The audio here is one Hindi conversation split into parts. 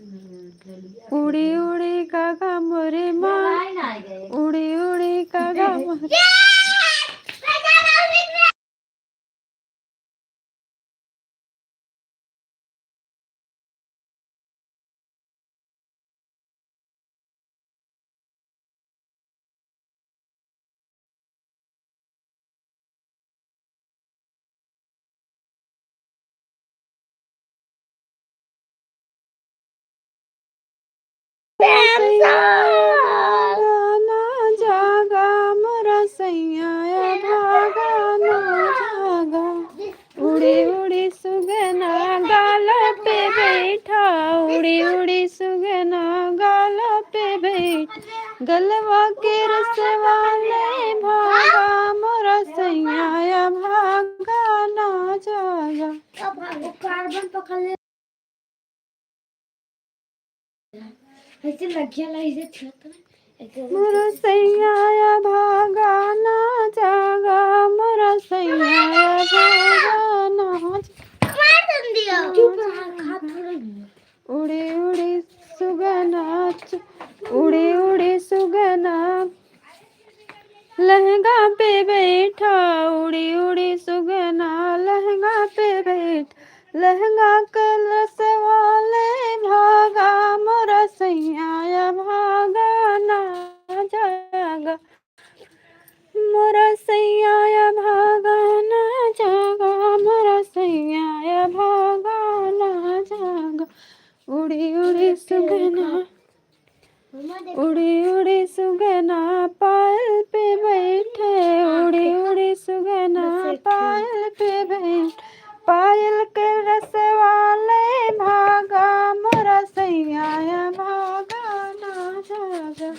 उड़ी उड़ी कागा मोरे माँ, उड़ी उड़ी कागा मोरे। गाना जागा मोरा सैया भागा ना जागा। उड़ी उड़ी सुगना गाला पे बैठा, उड़ी उड़ी सुगना गाला पे बैठ। गलवा के रसवा ले भागा मोरा सैया भागा ना जागा। कार्बन पकड़ ले मोरा सैया भागा ना जागा, मोरा सैया भागा ना उड़ी उड़ी सुगना, उड़ी उड़ी सुगना लहंगा पे बैठा, उड़ी उड़ी सुगना लहंगा पे बैठ। लहंगा कलस वाले भागा मोरा सैया भागा ना जागा। मोरा सैया भागा ना जागा, मोरा सैया भागा ना जागा। उड़ी उड़ी सुगना, उड़ी उड़ी सुगना पायल पे बैठे, उड़ी उड़ी सुगना पायल पे बैठ। पायल के रस वाले भागा मोरा सैया भागा ना जागा।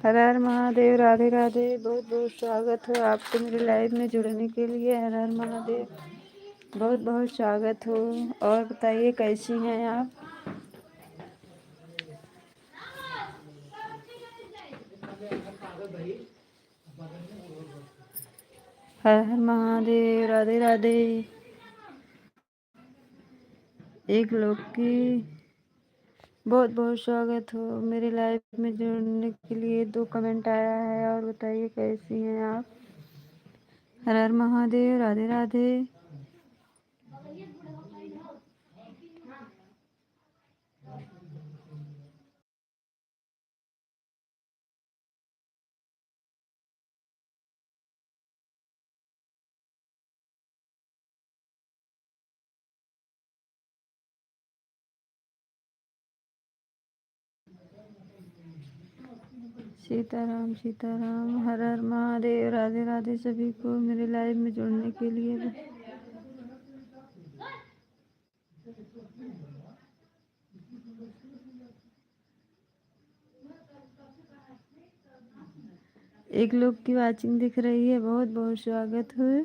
हर हर महादेव। राधे राधे। बहुत बहुत स्वागत हो आपको मेरे लाइव में जुड़ने के लिए। हर हर महादेव। बहुत बहुत स्वागत हो। और बताइए कैसी हैं आप। हर हर महादेव। राधे राधे। एक लोग की बहुत बहुत स्वागत हो मेरे लाइव में जुड़ने के लिए। 2 कमेंट आया है। और बताइए कैसी हैं आप। हर हर महादेव। राधे राधे। सीताराम सीताराम। हर हर महादेव। राधे राधे सभी को मेरे लाइव में जुड़ने के लिए। एक लोग की वाचिंग दिख रही है। बहुत बहुत स्वागत है।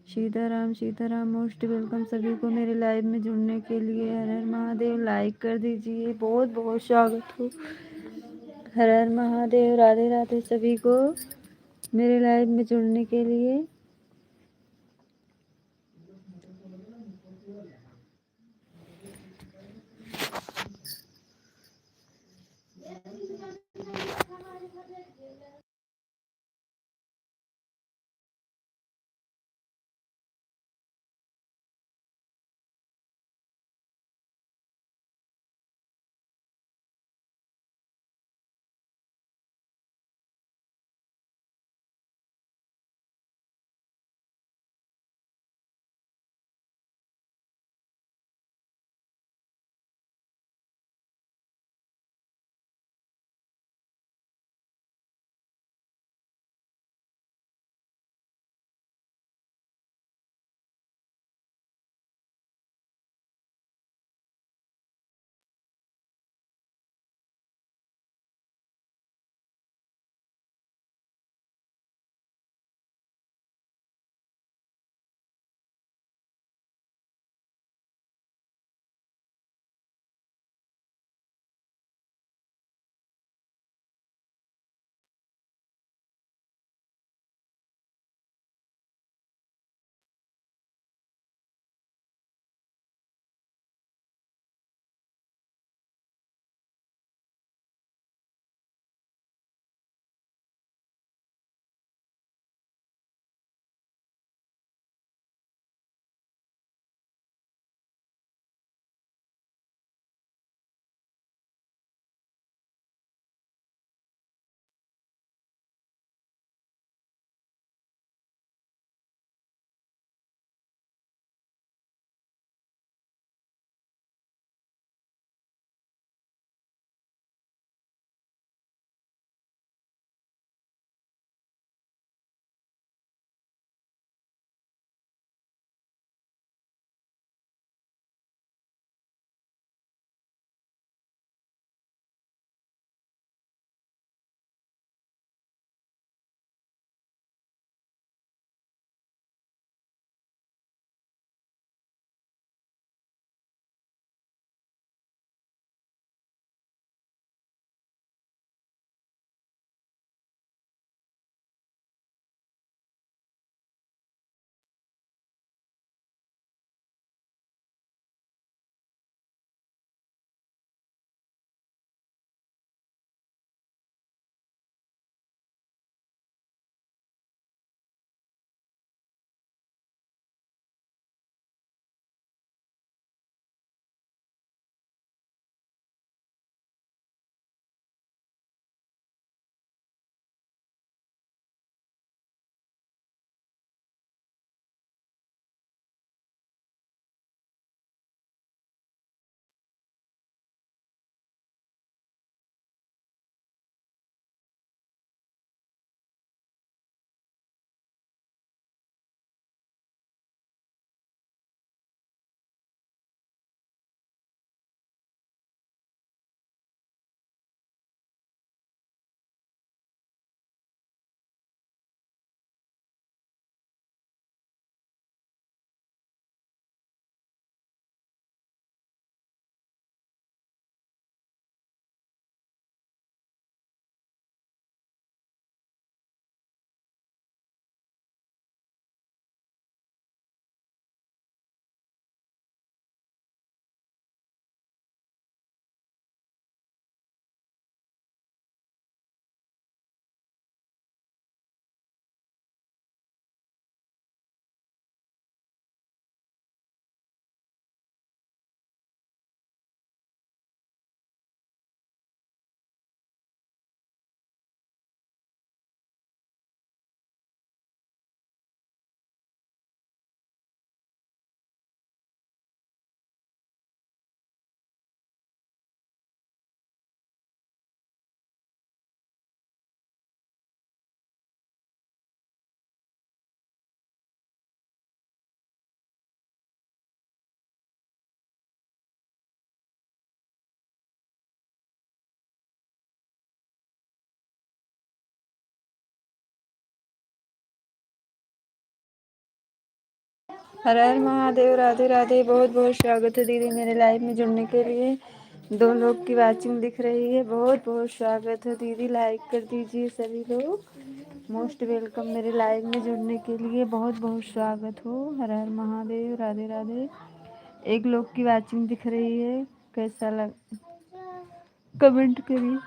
सीताराम सीताराम। मोस्ट वेलकम सभी को मेरे लाइव में जुड़ने के लिए। हर हर महादेव। लाइक कर दीजिए। बहुत बहुत स्वागत हो। हर हर महादेव। राधे राधे सभी को मेरे लाइव में जुड़ने के लिए। हर हर महादेव, राधे राधे। बहुत बहुत स्वागत है दीदी मेरे लाइव में जुड़ने के लिए। 2 लोग की वाचिंग दिख रही है। बहुत बहुत स्वागत है दीदी, लाइक कर दीजिए सभी लोग। मोस्ट वेलकम मेरे लाइव में जुड़ने के लिए। बहुत बहुत स्वागत हो। हर हर महादेव, राधे राधे। 1 लोग की वाचिंग दिख रही है। कैसा लग, कमेंट करिए।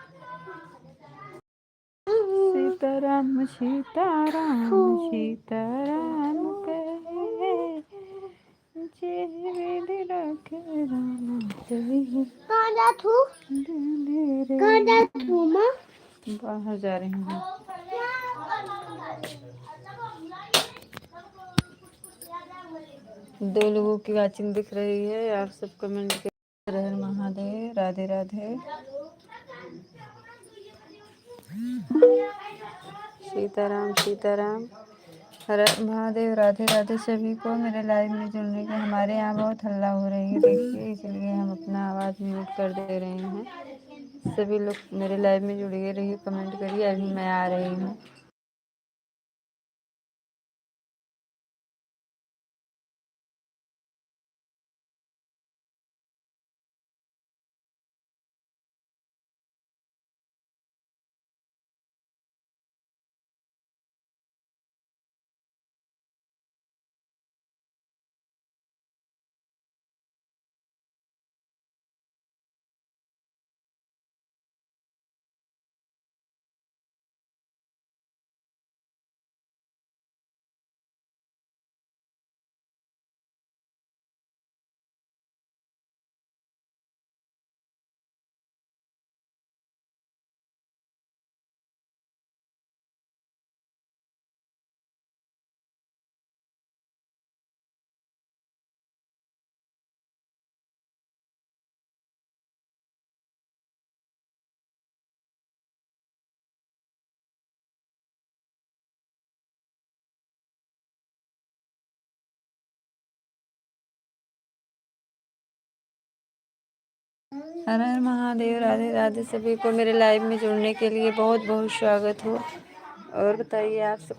सीताराम सीताराम सीताराम कहे, बाहर जा रही हूँ। दो लोगों की वाचिंग दिख रही है। आप सब कमेंट कर। हर हर महादेव, राधे राधे। सीताराम सीताराम। हर हर महादेव, राधे राधे सभी को मेरे लाइव में जुड़ने के। हमारे यहाँ बहुत हल्ला हो रही है देखिए, इसलिए हम अपना आवाज़ म्यूट कर दे रहे हैं। सभी लोग मेरे लाइव में जुड़िए रहिए, कमेंट करिए। अभी मैं आ रही हूँ। हर हर महादेव, राधे राधे सभी को मेरे लाइव में जुड़ने के लिए बहुत बहुत स्वागत हो। और बताइए आप सब।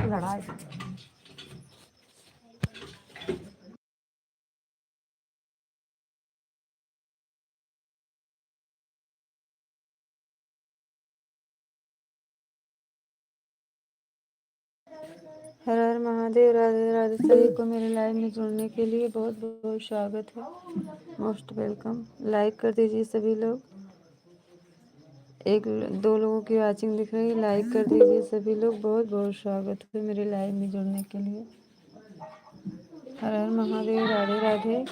लड़ाई। हर हर महादेव, राधे राधे सभी को मेरे लाइव में जुड़ने के लिए बहुत बहुत स्वागत है। Most welcome. लाइक कर दीजिए सभी लोग। 2 लोगों की वाचिंग दिख रही है। लाइक कर दीजिए सभी लोग। बहुत बहुत स्वागत है मेरे लाइव में जुड़ने के लिए। हर हर महादेव, राधे राधे।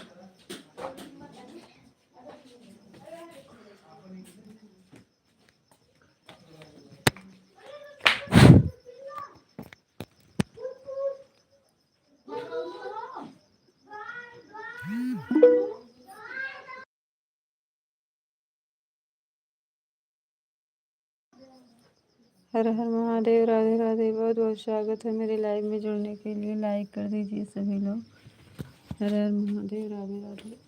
हर हर महादेव, राधे राधे। बहुत बहुत स्वागत है मेरे लाइव में जुड़ने के लिए। लाइक कर दीजिए सभी लोग। हर हर महादेव, राधे राधे।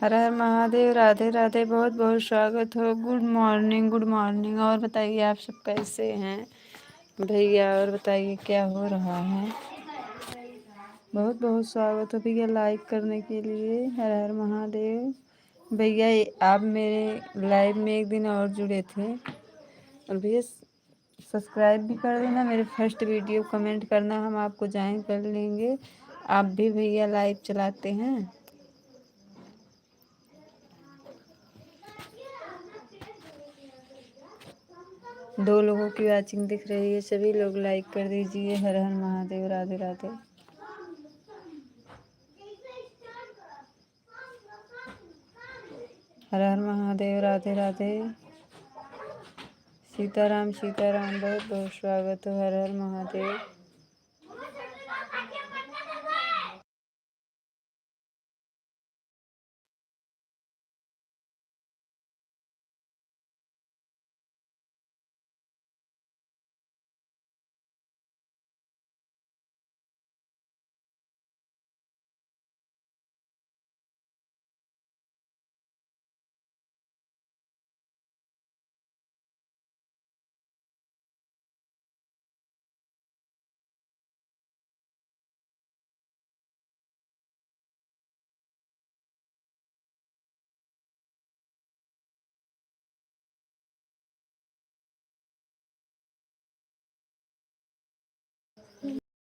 हर हर महादेव, राधे राधे, बहुत बहुत स्वागत हो। Good morning, good morning. और बताइए आप सब कैसे हैं भैया, और बताइए क्या हो रहा है। बहुत बहुत स्वागत हो भैया लाइक करने के लिए। हर हर महादेव। भैया आप मेरे लाइव में एक दिन और जुड़े थे, और भैया सब्सक्राइब भी कर देना। मेरे फर्स्ट वीडियो कमेंट करना, हम आपको ज्वाइन कर लेंगे। आप भी भैया लाइव चलाते हैं। दो लोगों की वाचिंग दिख रही है, सभी लोग लाइक कर दीजिए। हर हर महादेव, राधे राधे। हर हर महादेव, राधे राधे। सीताराम सीताराम, बहुत बहुत स्वागत हो। हर हर महादेव।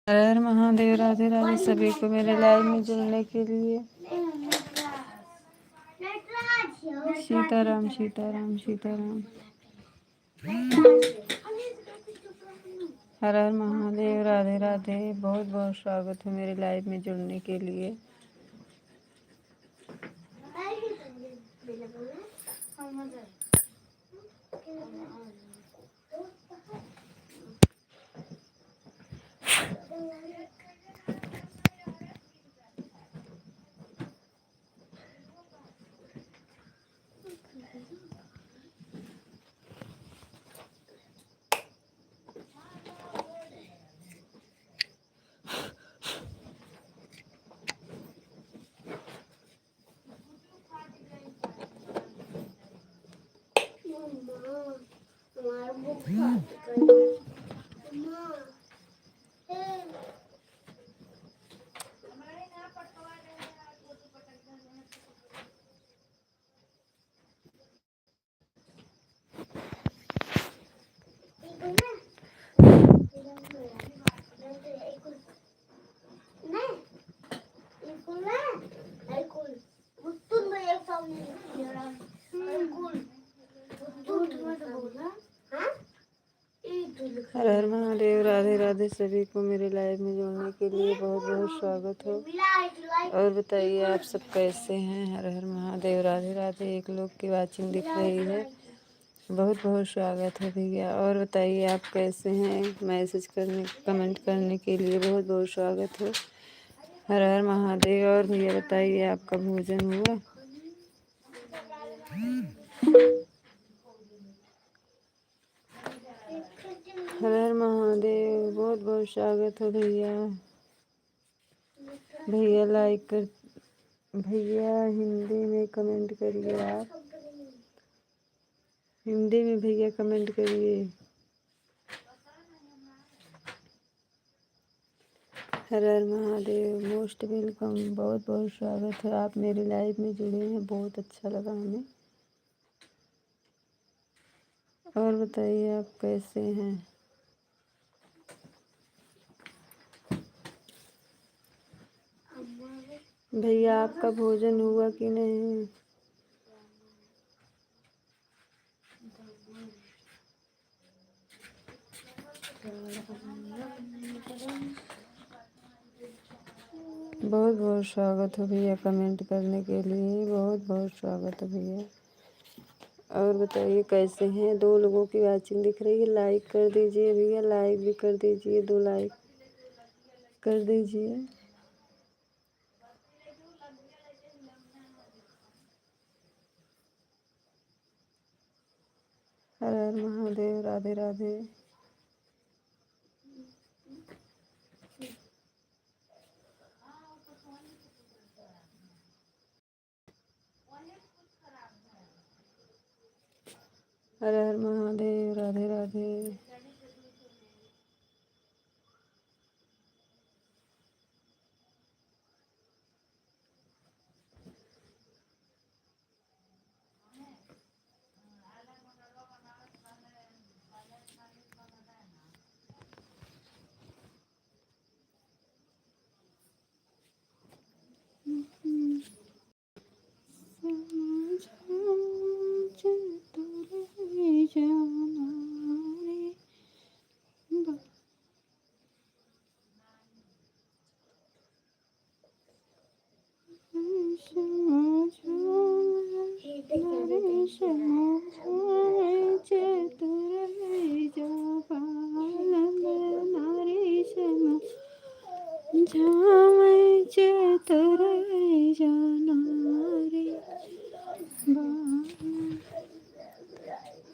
हर हर महादेव, राधे राधे सभी को मेरे लाइव में जुड़ने के लिए। सीताराम सीताराम सीताराम। हर हर महादेव, राधे राधे, बहुत बहुत स्वागत है मेरे लाइव में जुड़ने के लिए। हर हर महादेव, राधे राधे सभी को मेरे लाइव में जुड़ने के लिए बहुत बहुत स्वागत हो। और बताइए आप सब कैसे हैं। हर हर महादेव, राधे राधे। एक लोग की वाचिंग दिख रही है, बहुत बहुत स्वागत है भैया। और बताइए आप कैसे हैं। मैसेज करने, कमेंट करने के लिए बहुत बहुत स्वागत हो। हर हर महादेव। और भैया बताइए आपका भोजन हुआ। हर हर महादेव, बहुत बहुत स्वागत हो भैया। भैया लाइक कर, भैया हिंदी में कमेंट करिए। आप हिंदी में भैया कमेंट करिए। हर हर महादेव, मोस्ट वेलकम, बहुत बहुत स्वागत है। आप मेरे लाइव में जुड़े हैं, बहुत अच्छा लगा हमें। और बताइए आप कैसे हैं। भैया आपका भोजन हुआ कि नहीं। बहुत बहुत स्वागत हो भैया कमेंट करने के लिए, बहुत बहुत स्वागत है भैया। और बताइए कैसे हैं? 2 लोगों की वाचिंग दिख रही है, लाइक कर दीजिए भैया, लाइक भी कर दीजिए, 2 लाइक कर दीजिए। हर हर महादेव, राधे राधे। हर हर महादेव, राधे राधे।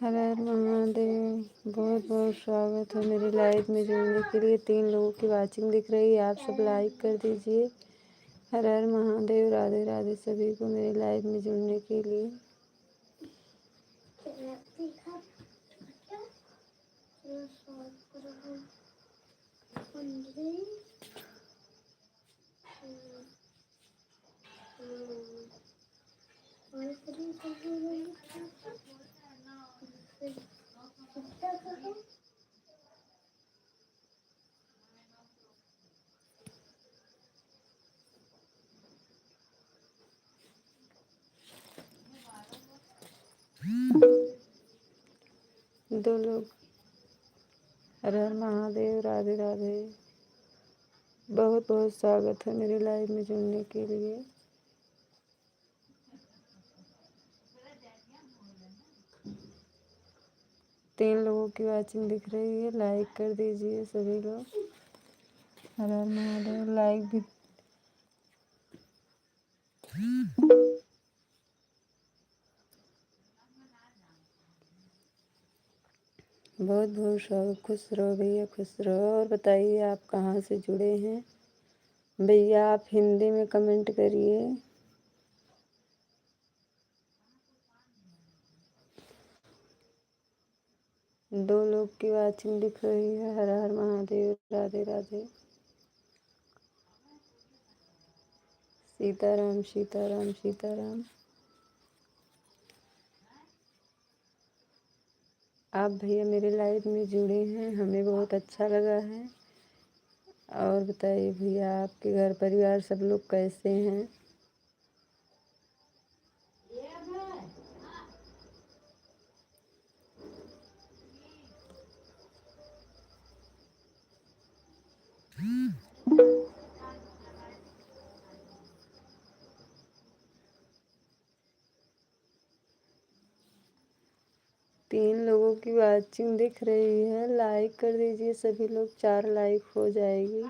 हर हर महादेव, बहुत बहुत स्वागत है मेरी लाइव में जुड़ने के लिए। 3 लोगों की वाचिंग दिख रही है, आप सब लाइक कर दीजिए। हर हर महादेव, राधे राधे सभी को मेरी लाइव में जुड़ने के लिए। दो लोग, हर हर महादेव, राधे राधे। बहुत बहुत स्वागत है मेरी लाइव में जुड़ने के लिए। तीन लोगों की वाचिंग दिख रही है, लाइक कर दीजिए सभी लोग। हर हर महादेव, लाइक भी। बहुत बहुत स्वागत, खुश रहो भैया, खुश रहो। और बताइए आप कहाँ से जुड़े हैं भैया? आप हिंदी में कमेंट करिए। दो लोग की वाचिंग दिख रही है। हर हर महादेव, राधे राधे। सीताराम सीताराम सीताराम। आप भैया मेरे लाइव में जुड़े हैं, हमें बहुत अच्छा लगा है। और बताइए भैया आपके घर परिवार सब लोग कैसे हैं? तीन लोगों की वाचिंग दिख रही है, लाइक कर दीजिए सभी लोग, 4 लाइक हो जाएगी।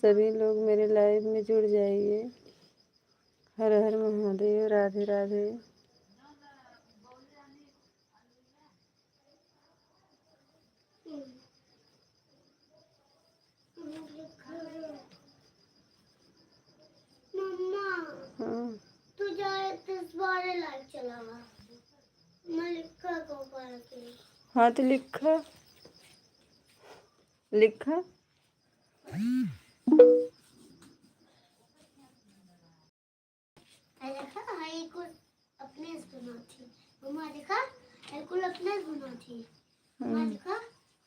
सभी लोग मेरे लाइव में जुड़ जाइए। हर हर महादेव, राधे राधे। हाँ हाँ तो लिखा लिखा। अपने मम्मा देखा अपने मम्मा देखा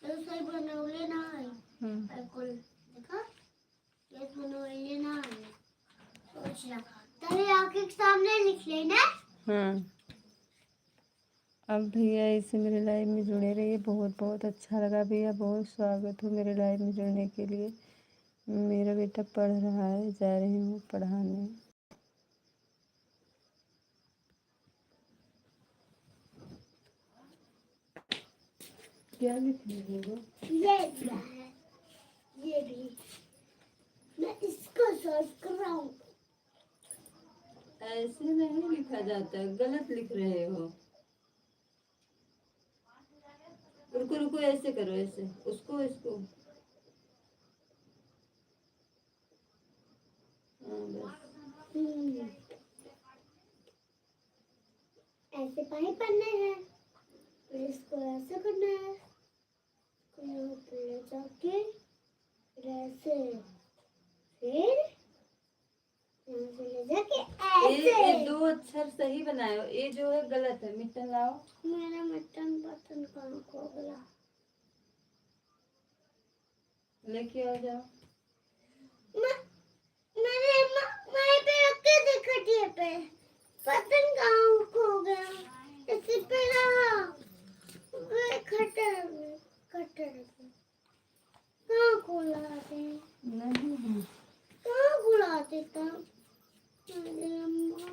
तो सही बनवले ना है देखा ये बनवले ना है सोच रहा तेरे आंख के सामने लिख लेना। अब भैया ऐसे मेरे लाइव में जुड़े रहिए, बहुत बहुत अच्छा लगा भैया, बहुत स्वागत हो मेरे लाइव में जुड़ने के लिए। मेरा बेटा पढ़ रहा है, जा रही हूँ पढ़ाने। क्या लिख रहे हो? ये भी मैं इसको सॉल्व कर रहा हूँ। ऐसे नहीं लिखा जाता, गलत लिख रहे हो। रुको रुको, ऐसे करो, ऐसे उसको इसको। हाँ बस। ऐसे पानी पढ़ना है, फिर इसको ऐसे करना है, यहाँ पे ले जाके ऐसे, फिर यहाँ से ले जाके ऐसे। ये दो अक्षर सही बनाओ, ये जो है गलत है। मिटन लाओ। मेरा मिटन बटन कहाँ खो गया? लेके आ जाओ। मैंने पे रख के देखा दिए पे बटन कहाँ खो गया? इसी पे रहा। वे खटर खटर कहाँ खुलाते नहीं, कहाँ खुलाते था? अरे अम्मा,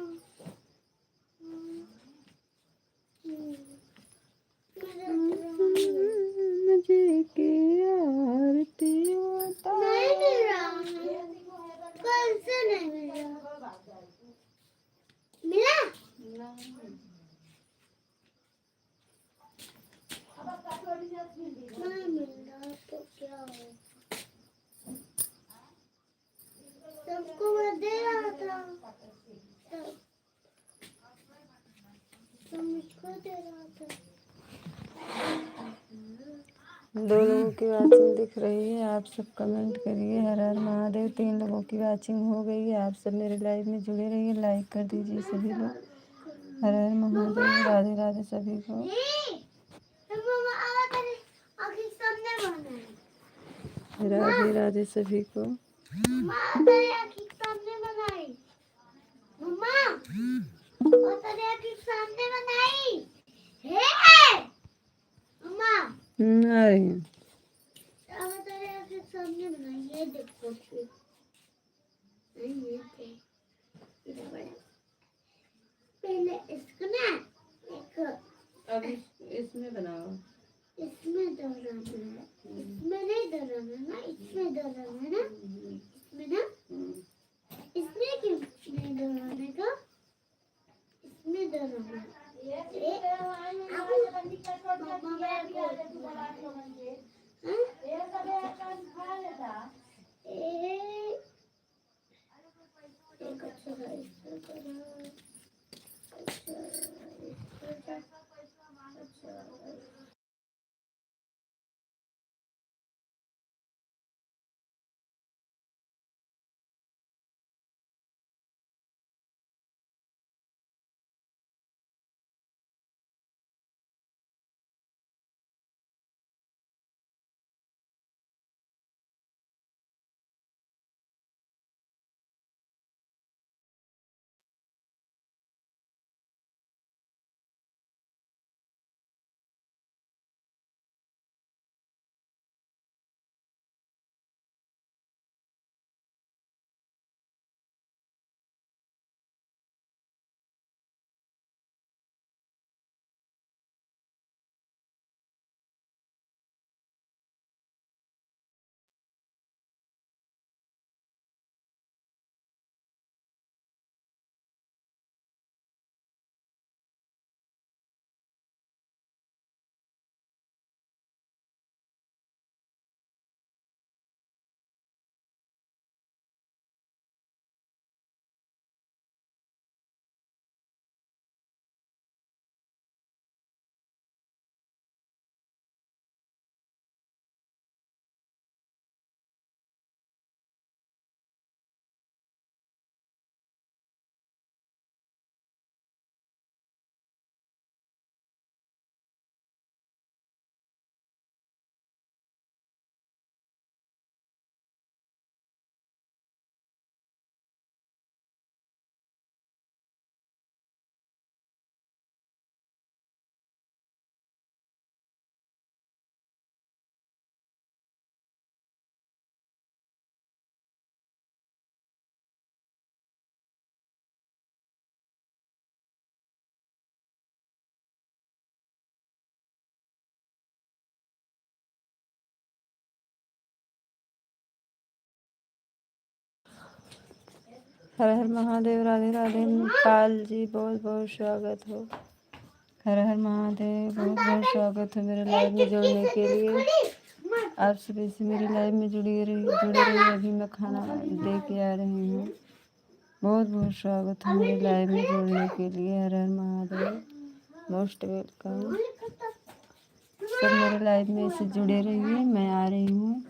मुझे की आरती नहीं मिल रहा है, कल से नहीं मिल रहा। मिला नहीं मिल रहा तो क्या हो? सबको मैं दे रहा था, सब मुझको दे रहा था। दो लोगों की वाचिंग दिख रही है, आप सब कमेंट करिए। हर हर महादेव। 3 लोगों की वाचिंग हो गई है। आप सब मेरे लाइव में जुड़े रहिए, लाइक कर दीजिए सभी लोग। हर हर महादेव। राधे राधे सभी को। राधे राधे सभी को। आ रही हूँ। सामने बनाइए, देखो पहले इसको ना एक, अब इसमें बनाओ। इसमें दौड़ाना है, इसमें नहीं दौड़ाना ना, इसमें दौड़ाना है ना, इसमें ना, इसमें क्यों नहीं दौड़ाने का? इसमें दौड़ाना है। हर हर महादेव। राधे राधे पाल जी, बहुत बहुत स्वागत हो। हर हर महादेव, बहुत बहुत स्वागत है मेरे लाइव में जुड़ने के लिए। आप सुबह से मेरे लाइव में जुड़े रहिए। अभी मैं खाना दे के आ रही हूँ। बहुत बहुत स्वागत है मेरे लाइव में जुड़ने के लिए। हर हर महादेव, मोस्ट वेलकम। सब मेरे लाइव में ऐसे जुड़े रहिए। मैं आ रही हूँ।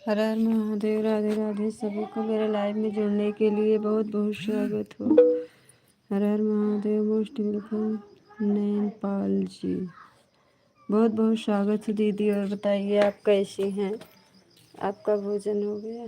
हर हर महादेव। राधे राधे सभी को मेरे लाइव में जुड़ने के लिए बहुत बहुत स्वागत हो। हर हर महादेव, मोस्ट वेलकम नैन पाल जी, बहुत बहुत स्वागत है दीदी। और बताइए आप कैसी हैं? आपका भोजन हो गया?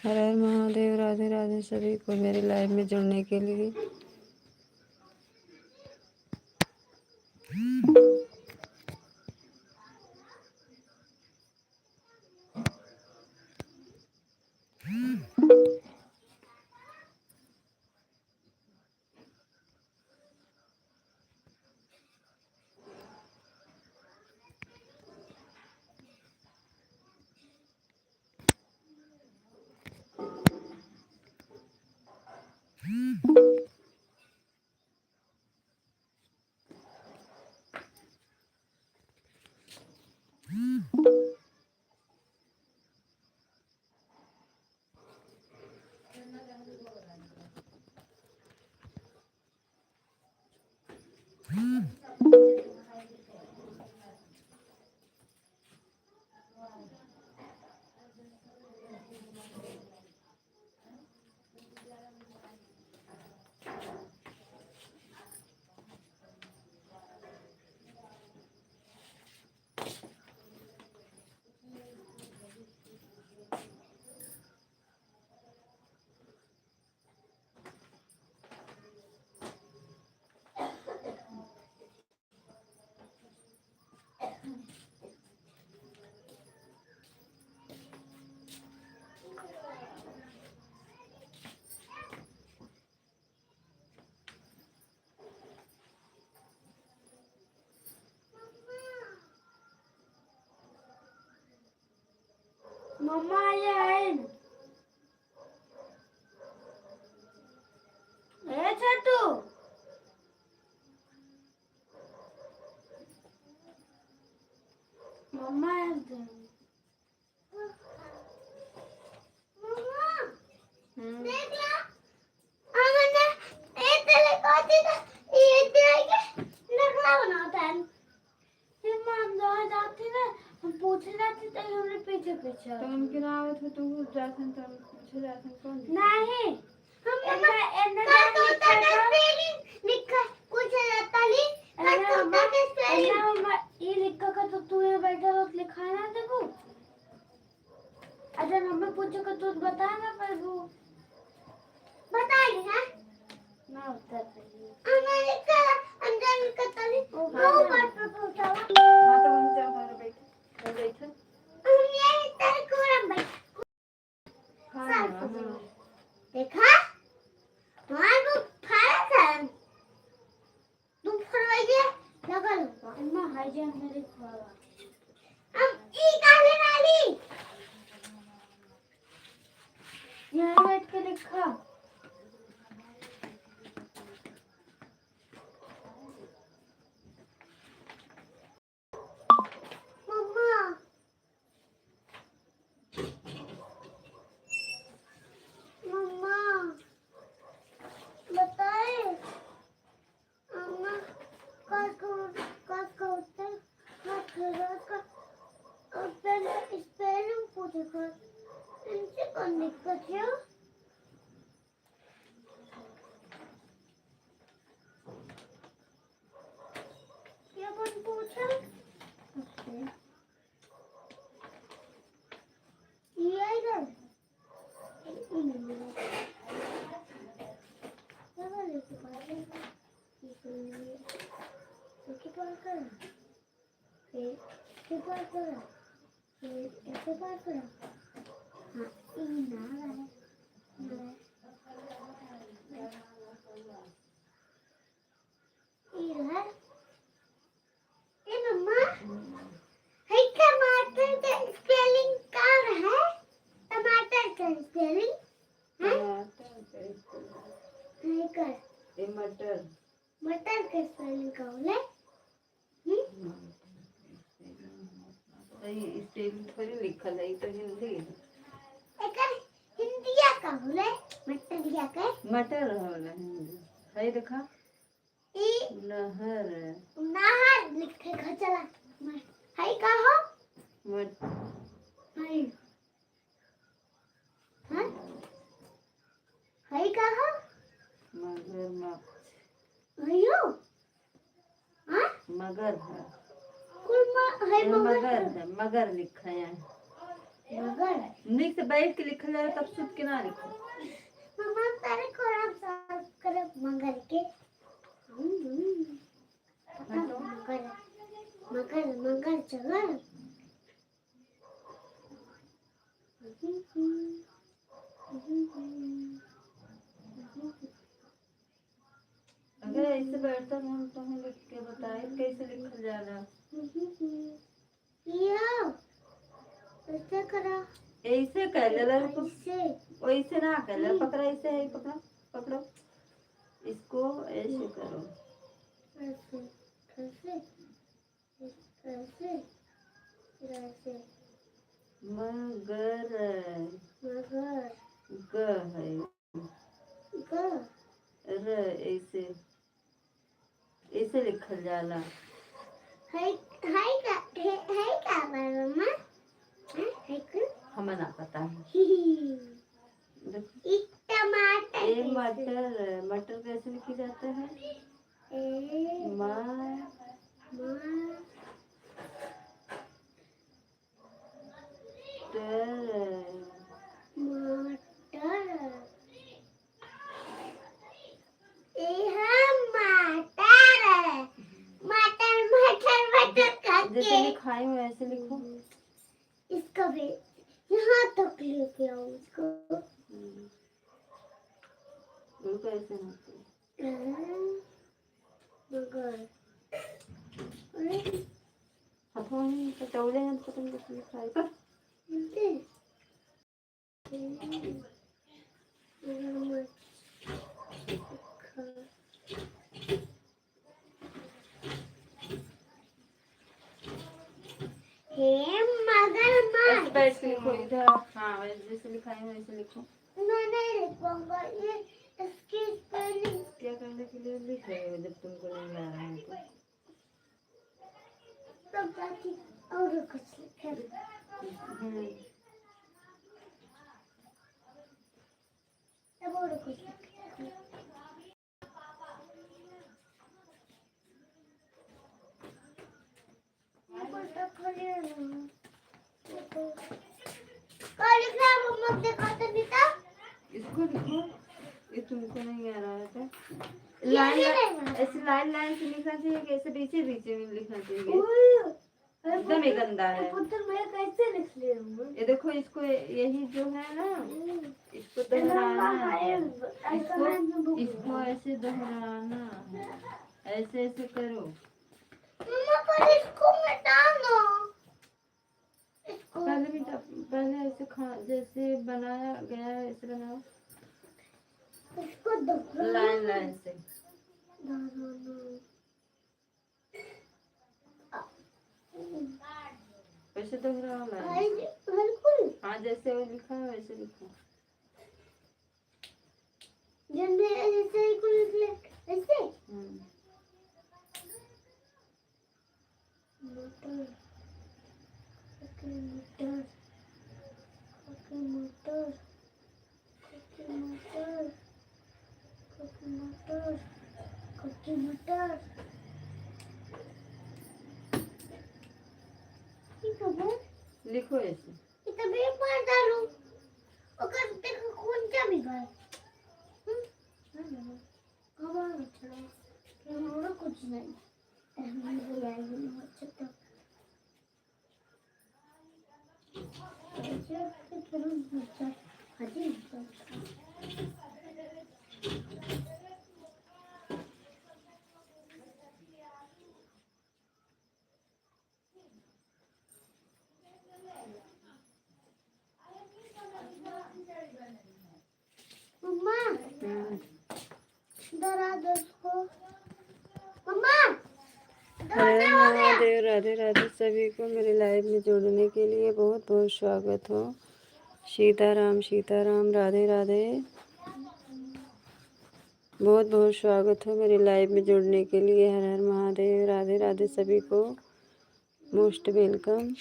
हर हर महादेव। राधे राधे सभी को मेरे लाइव में जुड़ने के लिए। मम्मा ये ए छोटू मम्मा पूछे जाते थे हमने पीछे पीछे तो उनके नाम थे तू जासन तो पूछे जासन कौन नहीं हमने लिखा कुछ रहता नहीं ये लिखा का तो तू यहाँ बैठा हो लिखा है ना देखो अगर मम्मी पूछो का तू बता ना पर वो बताएगी ना ना उत्तर हमने लिखा अंदर लिखा तली वो बात पे पूछा हां तो वहीं जा हमारे बैठ बैठ हमने तेरे को रम बैठ हां देखा तुम्हारा को फाड़ा था तुम फरवाइए लगा लो अम्मा हाय जान मेरे फाड़ा अब ई काले वाली यहाँ बैठ के लिखा मम्मा मम्मा बताए मम्मा का उत्तर और पहले स्पेलिंग पूछो इनसे कौन दिक्कत है क्या कौन पूछा ये इधर टमाटर का स्पेलिंग क्या है टमाटर का स्पेलिंग मटर मटर का स्पेलिंग का बोले सही स्पेलिंग थोड़ी लिखल है तो हिंदी एकर हिंदिया का बोले मटरिया का मटर होला हिंदी है देखा ई नहर नहर लिखे का चला हाय का हो मट हाय हां हाय का हो मगरमच्छ अयो हां मगर है है मगर लिखा है मगर निक से बैठ के लिखा जाए तब सुध के ना लिखो मम्मा तेरे को आप साफ कर मगर के मगर चला अगर ऐसे बैठता हम तुम्हें लिख के बताए कैसे लिखा जाना यो ऐसे करा ऐसे कर ले ऐसे वैसे ना कर ले पकड़ा ऐसे है पकड़ा पकड़ो इसको ऐसे करो ऐसे ऐसे ऐसे ऐसे मगर मगर ग है ग र ऐसे ऐसे लिखल जाला हाय का मम्मा हाय को हमें ना पता है एक टमाटर ये मटर मटर कैसे लिखी जाता है जैसे लिखाई में ऐसे लिखो इसका भी यहाँ तक लेके आओ इसको उनको ऐसे ना मगर हथौड़ी तो चौड़े हैं तो तुम कैसे लिखाई हे मगरमच्छ। बैठ के लिखो इधर। हाँ वैसे जैसे लिखा है वैसे लिखो। मैं नहीं लिखूंगा, ये इसकी स्पेलिंग क्या करने के लिए लिख रहे हो जब तुमको नहीं आ रहा है तो? तब जाके और कुछ लिखे। तब और कुछ लिखे। इसको लिखो, ये तुमको नहीं आ रहा है तो लाइन ऐसे लाइन लाइन से लिखना चाहिए कि ऐसे बीचे बीचे में लिखना चाहिए। एकदम ही गंदा है। मैं कैसे लिख ले रहा हूँ? ये देखो इसको यही जो है ना इसको दोहराना है। इसको ऐसे दोहराना है। ऐसे ऐसे करो। मम्मा पर इसको मिटाना। पहले ऐसे जैसे बनाया गया है ऐसे बनाओ। इसको लाइन लाइन से वैसे दोहराओ लाइन। बिल्कुल। हाँ जैसे वो लिखा है वैसे लिखो। जैसे ही कुछ लिख ले ऐसे। Motor motor motor motor motor. लिखो ऐसे। तभी मार डालूं और करते को कौन क्या बिगाड़। कुछ नहीं मम्मा डरा दो उसको। मम्मा हरे महादेव। राधे राधे सभी को मेरे लाइव में जुड़ने के लिए बहुत बहुत स्वागत हो। सीताराम राधे राधे। बहुत बहुत स्वागत हो मेरे लाइव में जुड़ने के लिए। हर हर महादेव। राधे राधे सभी को मोस्ट वेलकम।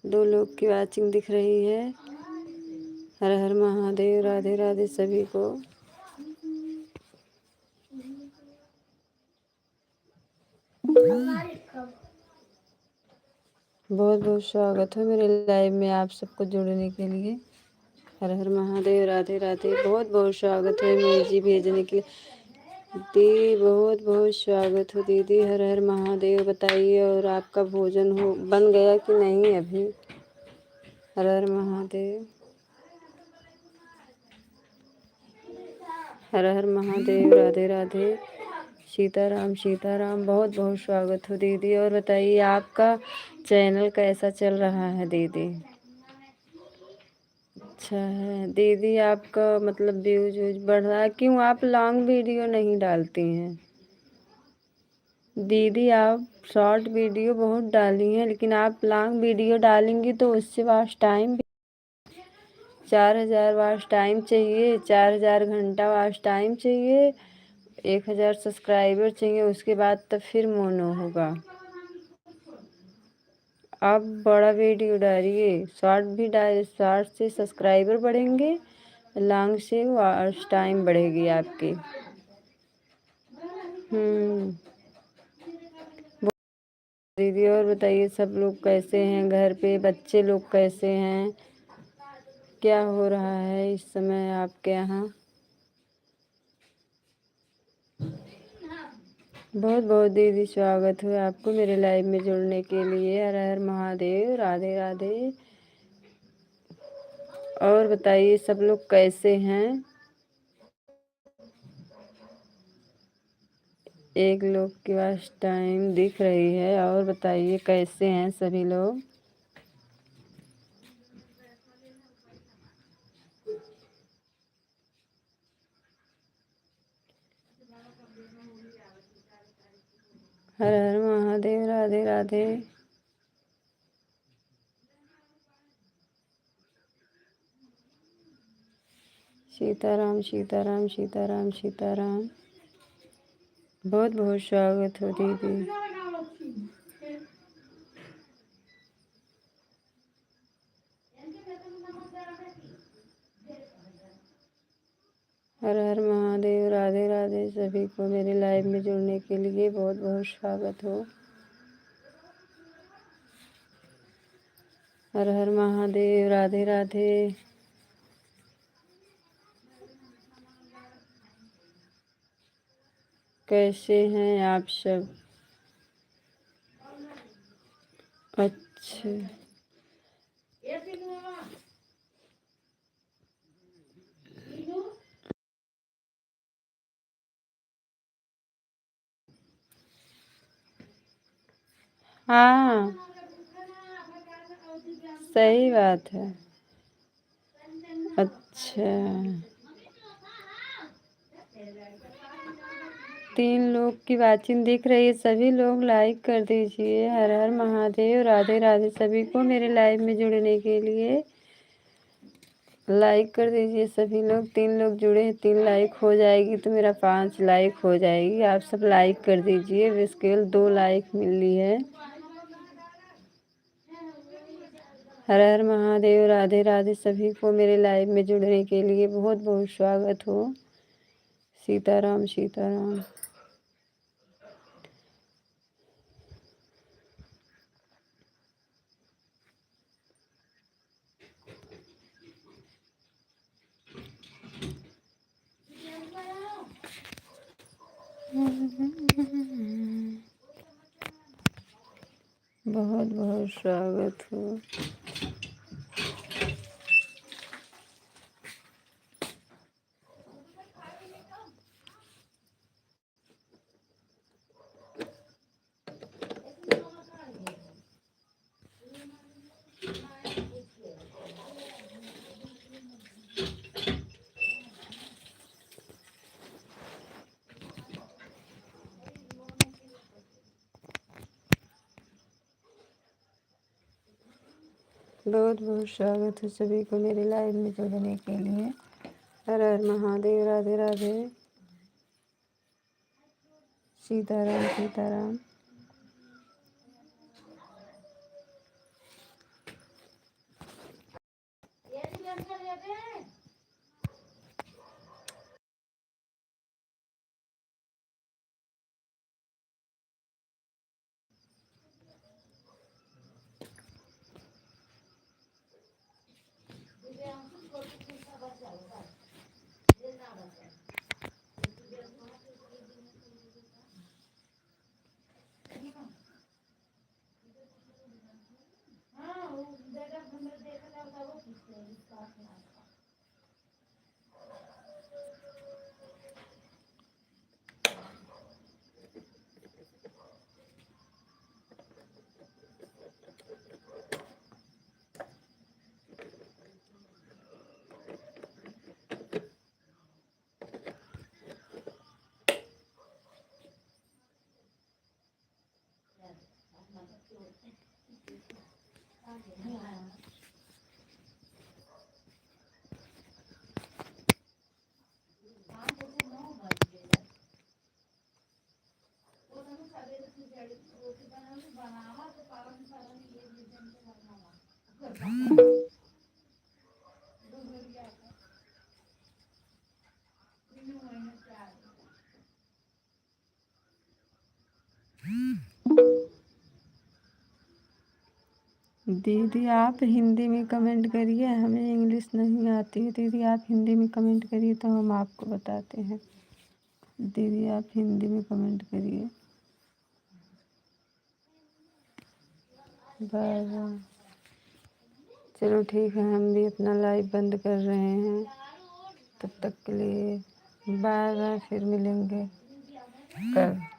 2 लोग की वाचिंग दिख रही है। हर हर महादेव। राधे राधे सभी को। बहुत बहुत स्वागत है मेरे लाइव में आप सबको जुड़ने के लिए। हर हर महादेव। राधे राधे। बहुत बहुत स्वागत है मेजी भेजने के लिए। दी बहुत बहुत स्वागत हो दीदी। हर हर महादेव। बताइए और आपका भोजन हो बन गया कि नहीं अभी? हर हर महादेव। हर हर महादेव। राधे राधे। सीताराम बहुत बहुत स्वागत हो दीदी। और बताइए आपका चैनल कैसा चल रहा है दीदी? अच्छा है दीदी। आपका मतलब व्यूज बढ़ रहा है। क्यों आप लॉन्ग वीडियो नहीं डालती हैं दीदी? आप शॉर्ट वीडियो बहुत डाली हैं लेकिन आप लॉन्ग वीडियो डालेंगी तो उससे वॉच टाइम 4000 वॉच टाइम चाहिए। 4000 घंटा वॉच टाइम चाहिए। 1000 सब्सक्राइबर चाहिए। उसके बाद तब फिर मोनो होगा। आप बड़ा वीडियो डालिए। शॉर्ट भी डाल। शॉर्ट से सब्सक्राइबर बढ़ेंगे। लॉन्ग से वॉच टाइम बढ़ेगी आपकी। दीदी और बताइए सब लोग कैसे हैं? घर पे बच्चे लोग कैसे हैं? क्या हो रहा है इस समय आपके यहाँ? बहुत बहुत दीदी स्वागत है आपको मेरे लाइव में जुड़ने के लिए। हर हर महादेव। राधे राधे। और बताइए सब लोग कैसे हैं? एक लोग की वॉच टाइम दिख रही है। और बताइए कैसे हैं सभी लोग? हर हर महादेव। राधे राधे। सीताराम सीताराम सीताराम सीताराम। बहुत बहुत स्वागत हो दीदी। हर हर महादेव। राधे राधे। सभी को मेरे लाइव में जुड़ने के लिए बहुत बहुत स्वागत हो। हर हर महादेव। राधे राधे। कैसे हैं आप सब? अच्छा। हाँ, सही बात है। अच्छा, 3 लोग की वाचिंग दिख रही है। सभी लोग लाइक कर दीजिए। हर हर महादेव। राधे राधे। सभी को मेरे लाइव में जुड़ने के लिए लाइक कर दीजिए। सभी लोग 3 लोग जुड़े हैं, 3 लाइक हो जाएगी तो मेरा 5 लाइक हो जाएगी। आप सब लाइक कर दीजिए। बिस्केल 2 लाइक मिली है। हर हर महादेव। राधे राधे। सभी को मेरे लाइव में जुड़ने के लिए बहुत बहुत स्वागत हो। सीताराम सीताराम। बहुत बहुत स्वागत हो। बहुत बहुत स्वागत है सभी को मेरे लाइव में जुड़ने के लिए। हर हर महादेव। राधे राधे। सीताराम सीताराम। दीदी आप हिंदी में कमेंट करिए, हमें इंग्लिश नहीं आती है। दीदी आप हिंदी में कमेंट करिए तो हम आपको बताते हैं। दीदी आप हिंदी में कमेंट करिए। Bye bye. चलो ठीक है, हम भी अपना लाइव बंद कर रहे हैं तब तक के लिए। Bye bye. फिर मिलेंगे कल।